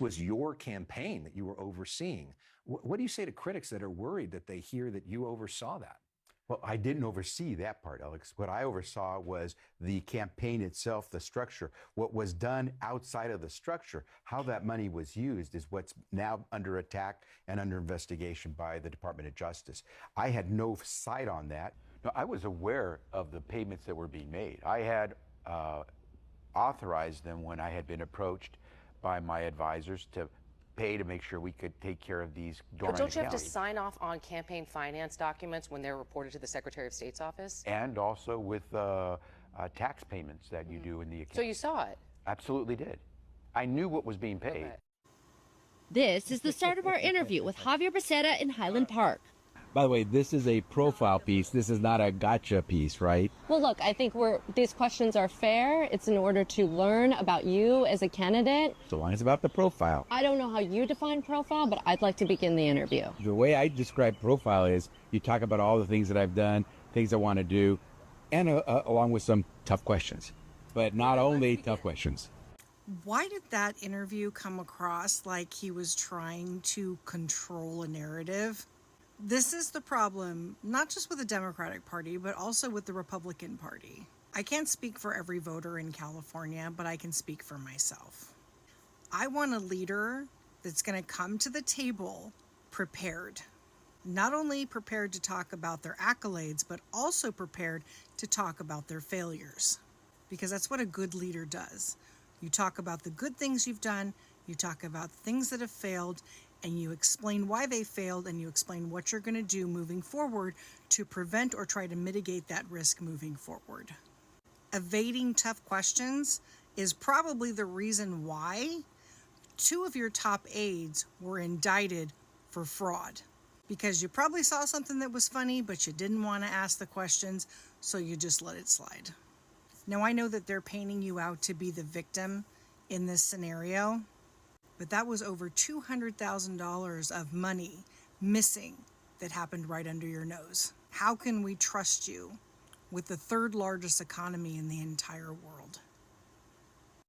this was your campaign that you were overseeing. What do you say to critics that are worried that they hear that you oversaw that? Well, I didn't oversee that part, Alex. What I oversaw was the campaign itself, the structure. What was done outside of the structure, how that money was used, is what's now under attack and under investigation by the Department of Justice. I had no sight on that. No, I was aware of the payments that were being made. I had authorized them when I had been approached by my advisors to pay to make sure we could take care of these dormant But don't you have to accounts. sign off on campaign finance documents when they're reported to the Secretary of State's office? And also with tax payments that you do in the account. So you saw it? Absolutely did. I knew what was being paid. Okay. This is the start of our interview with Javier Becerra in Highland Park. By the way, this is a profile piece. This is not a gotcha piece, right? Well, look, I think these questions are fair. It's in order to learn about you as a candidate. So long as it's about the profile. I don't know how you define profile, but I'd like to begin the interview. The way I describe profile is you talk about all the things that I've done, things I want to do, and along with some tough questions. But not only tough questions. Why did that interview come across like he was trying to control a narrative? This is the problem, not just with the Democratic Party, but also with the Republican Party. I can't speak for every voter in California, but I can speak for myself. I want a leader that's going to come to the table prepared. Not only prepared to talk about their accolades, but also prepared to talk about their failures. Because that's what a good leader does. You talk about the good things you've done, you talk about things that have failed, and you explain why they failed, and you explain what you're going to do moving forward to prevent or try to mitigate that risk moving forward. Evading tough questions is probably the reason why 2 of your top aides were indicted for fraud. Because you probably saw something that was funny, but you didn't want to ask the questions, so you just let it slide. Now, I know that they're painting you out to be the victim in this scenario, but that was over $200,000 of money missing that happened right under your nose. How can we trust you with the 3rd largest economy in the entire world?